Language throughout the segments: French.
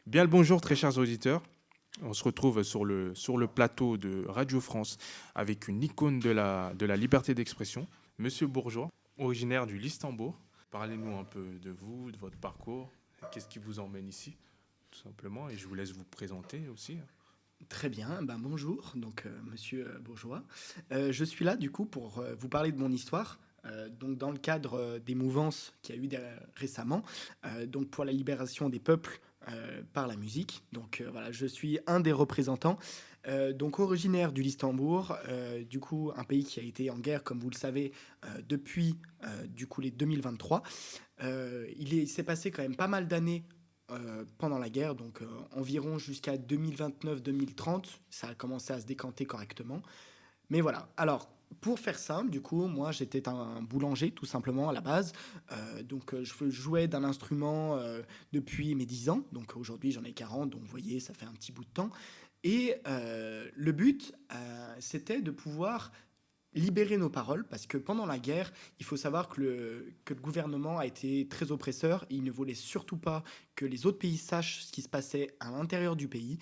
Bien le bonjour, très chers auditeurs. On se retrouve sur le plateau de Radio France avec une icône de la liberté d'expression, Monsieur Bourgeois, originaire du Luxembourg. Parlez-nous un peu de vous, de votre parcours, qu'est-ce qui vous emmène ici, tout simplement, et je vous laisse vous présenter aussi. Très bien, ben bonjour, monsieur Bourgeois. Je suis là du coup pour vous parler de mon histoire. Donc dans le cadre des mouvances qu'il y a eu récemment, donc pour la libération des peuples par la musique. Voilà, je suis un des représentants, donc originaire du Luxembourg, du coup un pays qui a été en guerre, comme vous le savez, depuis du coup les 2023. Il s'est passé quand même pas mal d'années pendant la guerre, environ jusqu'à 2029-2030, ça a commencé à se décanter correctement. Mais voilà, alors pour faire simple, du coup, moi j'étais un boulanger tout simplement à la base. Je jouais d'un instrument depuis mes 10 ans, donc aujourd'hui j'en ai 40, donc vous voyez, ça fait un petit bout de temps. Et le but, c'était de pouvoir libérer nos paroles, parce que pendant la guerre, il faut savoir que le gouvernement a été très oppresseur, et il ne voulait surtout pas que les autres pays sachent ce qui se passait à l'intérieur du pays,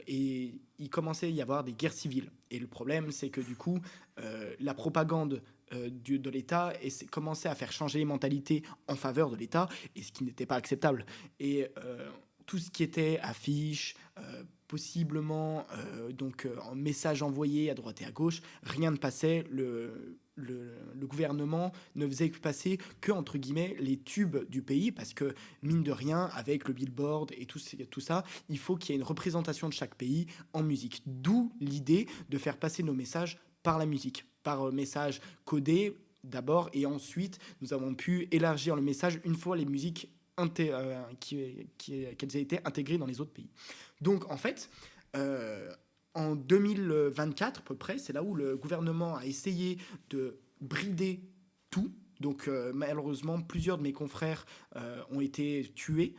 et il commençait à y avoir des guerres civiles. Et le problème, c'est que du coup, la propagande de l'État commençait à faire changer les mentalités en faveur de l'État, et ce qui n'était pas acceptable. Et tout ce qui était affiches, possiblement en messages envoyés à droite et à gauche, rien ne passait. Le gouvernement ne faisait que passer que, entre guillemets, les tubes du pays, parce que, mine de rien, avec le billboard et tout ça, il faut qu'il y ait une représentation de chaque pays en musique. D'où l'idée de faire passer nos messages par la musique, par message codé d'abord, et ensuite, nous avons pu élargir le message une fois les musiques qu'elles aient été intégrées dans les autres pays. Donc, en fait, euh, en 2024 à peu près, c'est là où le gouvernement a essayé de brider tout. Malheureusement, plusieurs de mes confrères ont été tués,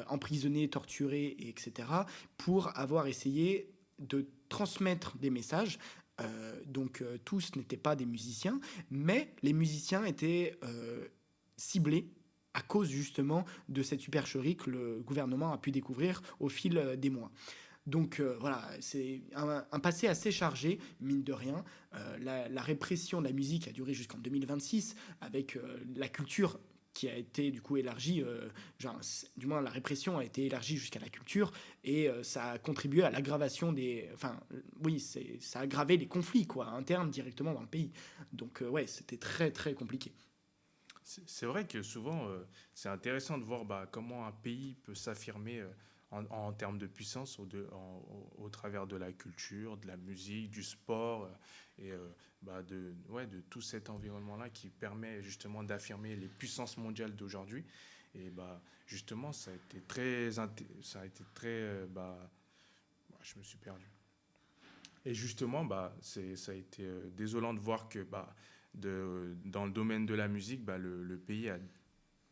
emprisonnés, torturés, etc., pour avoir essayé de transmettre des messages. Tous n'étaient pas des musiciens, mais les musiciens étaient ciblés à cause justement de cette supercherie que le gouvernement a pu découvrir au fil des mois. Voilà, c'est un passé assez chargé, mine de rien. La répression de la musique a duré jusqu'en 2026, avec la culture qui a été du coup élargie, du moins la répression a été élargie jusqu'à la culture, et ça a contribué à l'aggravation des... Enfin, oui, ça a aggravé les conflits, quoi, internes directement dans le pays. Ouais, c'était très très compliqué. C'est vrai que souvent, c'est intéressant de voir comment un pays peut s'affirmer en termes de puissance au travers de la culture, de la musique, du sport et de tout cet environnement-là qui permet justement d'affirmer les puissances mondiales d'aujourd'hui. Et justement, ça a été très, je me suis perdu. Et justement, ça a été désolant de voir que dans le domaine de la musique, le pays a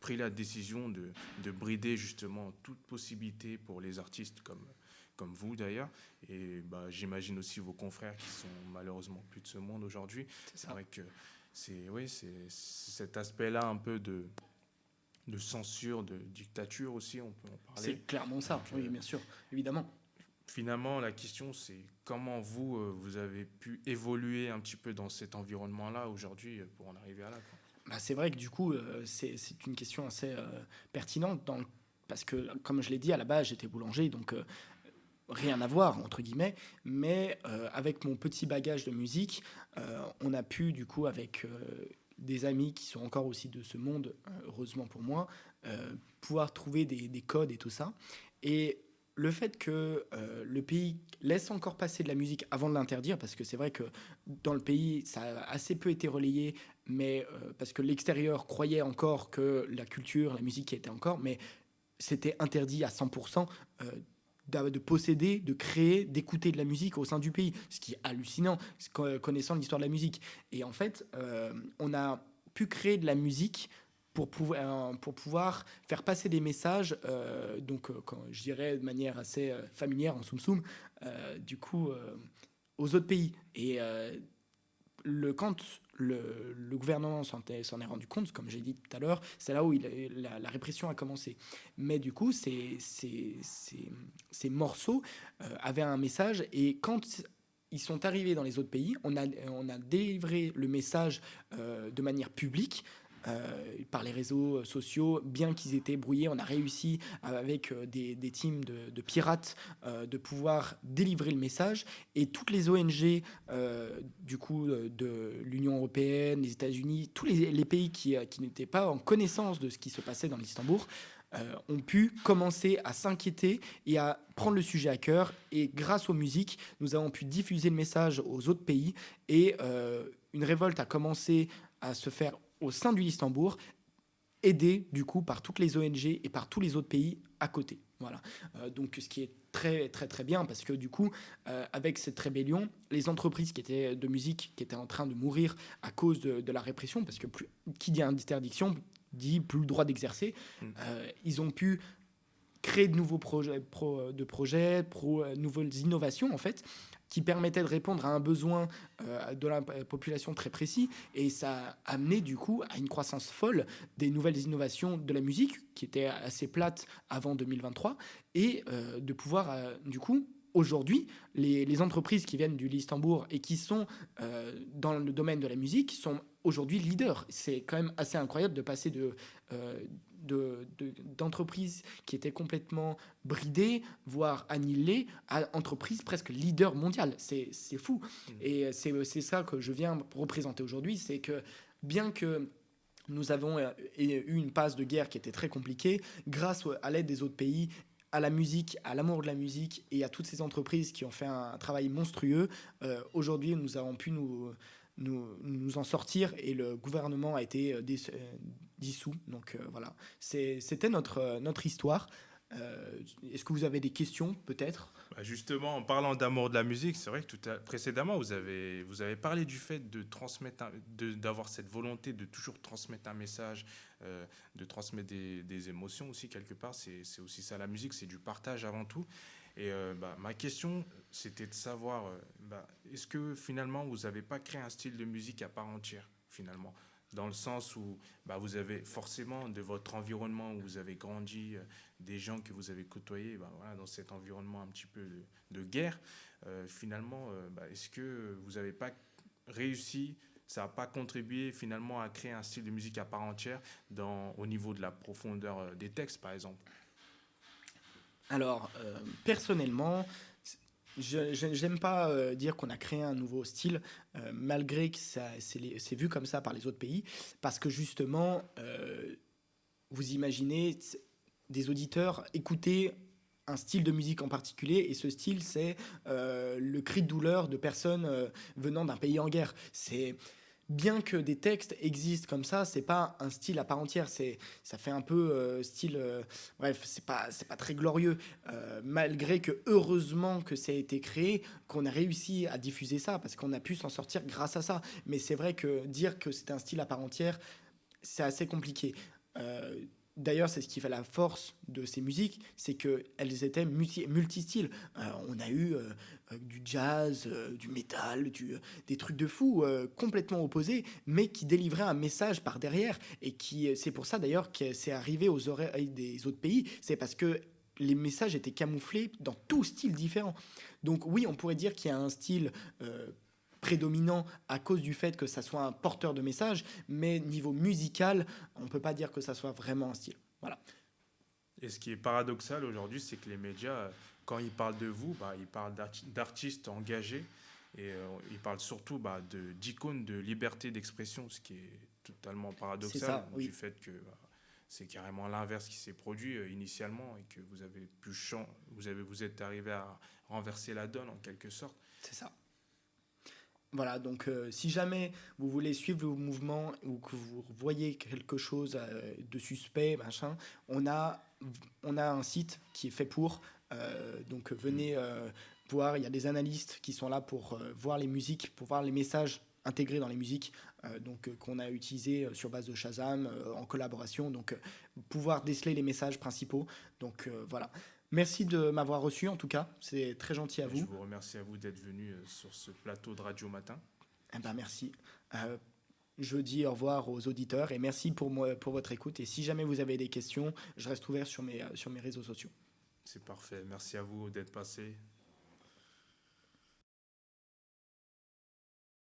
pris la décision de brider justement toute possibilité pour les artistes comme vous d'ailleurs. Et j'imagine aussi vos confrères qui sont malheureusement plus de ce monde aujourd'hui. C'est C'est ça. vrai que c'est cet aspect-là un peu de censure, de dictature aussi, on peut en parler. C'est clairement ça, Donc, oui, bien sûr, évidemment. finalement, la question, c'est comment vous, vous avez pu évoluer un petit peu dans cet environnement-là aujourd'hui pour en arriver à là, quoi. Bah, c'est vrai que du coup, c'est une question assez pertinente, parce que, comme je l'ai dit, à la base, j'étais boulanger, rien à voir, entre guillemets, mais avec mon petit bagage de musique, on a pu, du coup, avec des amis qui sont encore aussi de ce monde, heureusement pour moi, pouvoir trouver des codes et tout ça. Et le fait que le pays laisse encore passer de la musique avant de l'interdire, parce que c'est vrai que dans le pays, ça a assez peu été relayé, mais parce que l'extérieur croyait encore que la culture, la musique était encore, mais c'était interdit à 100% de posséder, de créer, d'écouter de la musique au sein du pays, ce qui est hallucinant, connaissant l'histoire de la musique. Et en fait, on a pu créer de la musique pour pouvoir faire passer des messages, quand, je dirais de manière assez familière en soum soum, du coup, aux autres pays. Et quand le gouvernement s'en est rendu compte, comme j'ai dit tout à l'heure, c'est là où la répression a commencé. Mais du coup, ces morceaux avaient un message, et quand ils sont arrivés dans les autres pays, on a délivré le message de manière publique. Par les réseaux sociaux, bien qu'ils étaient brouillés, on a réussi avec des teams de pirates de pouvoir délivrer le message, et toutes les ONG du coup de l'Union européenne, les États-Unis, tous les pays qui n'étaient pas en connaissance de ce qui se passait dans l'Istanbul ont pu commencer à s'inquiéter et à prendre le sujet à cœur. Et grâce aux musiques, nous avons pu diffuser le message aux autres pays, et une révolte a commencé à se faire au sein du Luxembourg, aidé du coup par toutes les ONG et par tous les autres pays à côté. Voilà. Donc ce qui est très très très bien, parce que du coup avec cette rébellion, les entreprises qui étaient de musique qui étaient en train de mourir à cause de la répression, parce que qui dit interdiction dit plus le droit d'exercer, ils ont pu créer de nouveaux nouvelles innovations en fait, qui permettaient de répondre à un besoin de la population très précis, et ça a amené du coup à une croissance folle des nouvelles innovations de la musique qui était assez plate avant 2023, et de pouvoir du coup aujourd'hui les entreprises qui viennent du Luxembourg et qui sont dans le domaine de la musique sont aujourd'hui leaders. C'est quand même assez incroyable de passer d'entreprises qui étaient complètement bridées, voire annihilées, à entreprises presque leader mondial. C'est fou. Et c'est ça que je viens représenter aujourd'hui, c'est que bien que nous avons eu une passe de guerre qui était très compliquée, grâce à l'aide des autres pays, à la musique, à l'amour de la musique et à toutes ces entreprises qui ont fait un travail monstrueux, aujourd'hui nous avons pu nous en sortir, et le gouvernement a été dissous. Donc voilà, c'était notre histoire. Est-ce que vous avez des questions peut-être? Bah, justement, en parlant d'amour de la musique, c'est vrai que précédemment, vous avez parlé du fait de d'avoir cette volonté de toujours transmettre un message, de transmettre des émotions aussi quelque part. C'est aussi ça la musique, c'est du partage avant tout. Et bah, ma question, c'était de savoir, bah, est-ce que finalement, vous n'avez pas créé un style de musique à part entière, finalement, dans le sens où bah, vous avez forcément de votre environnement où vous avez grandi, des gens que vous avez côtoyés, bah, voilà, dans cet environnement un petit peu de guerre, finalement, bah, est-ce que vous n'avez pas réussi, ça n'a pas contribué finalement à créer un style de musique à part entière au niveau de la profondeur des textes, par exemple? Alors, personnellement, j'aime pas dire qu'on a créé un nouveau style, malgré que c'est vu comme ça par les autres pays, parce que justement, vous imaginez des auditeurs écouter un style de musique en particulier, et ce style, c'est le cri de douleur de personnes venant d'un pays en guerre. C'est bien que des textes existent comme ça, c'est pas un style à part entière. Ça fait un peu style. Bref, c'est pas très glorieux. Malgré que heureusement que ça a été créé, qu'on a réussi à diffuser ça, parce qu'on a pu s'en sortir grâce à ça. Mais c'est vrai que dire que c'est un style à part entière, c'est assez compliqué. Euh, D'ailleurs, c'est ce qui fait la force de ces musiques, c'est qu'elles étaient multistyles. On a eu du jazz, du métal, des trucs de fou complètement opposés, mais qui délivraient un message par derrière. Et c'est pour ça d'ailleurs que c'est arrivé aux oreilles des autres pays. C'est parce que les messages étaient camouflés dans tout style différent. Donc oui, on pourrait dire qu'il y a un style prédominant à cause du fait que ça soit un porteur de message, mais niveau musical, on peut pas dire que ça soit vraiment un style. Voilà. Et ce qui est paradoxal aujourd'hui, c'est que les médias, quand ils parlent de vous, bah, ils parlent d'artistes engagés, et ils parlent surtout bah, d'icônes de liberté d'expression, ce qui est totalement C'est paradoxal ça, du oui, fait que bah, c'est carrément l'inverse qui s'est produit initialement, et que vous avez vous êtes arrivé à renverser la donne en quelque sorte. c'est ça. Voilà, donc si jamais vous voulez suivre le mouvement, ou que vous voyez quelque chose de suspect, machin, on a, on a un site qui est fait pour. Donc Mm. venez voir, il y a des analystes qui sont là pour voir les musiques, pour voir les messages intégrés dans les musiques, qu'on a utilisés sur base de Shazam en collaboration, donc pouvoir déceler les messages principaux. Donc voilà. Merci de m'avoir reçu en tout cas, c'est très gentil à Et je vous. vous remercie à vous d'être venu sur ce plateau de Radio Matin. Eh ben merci. Euh, Je dis au revoir aux auditeurs et merci pour, moi, pour votre écoute. Et si jamais vous avez des questions, je reste ouvert sur mes réseaux sociaux. C'est parfait. Merci à vous d'être passé.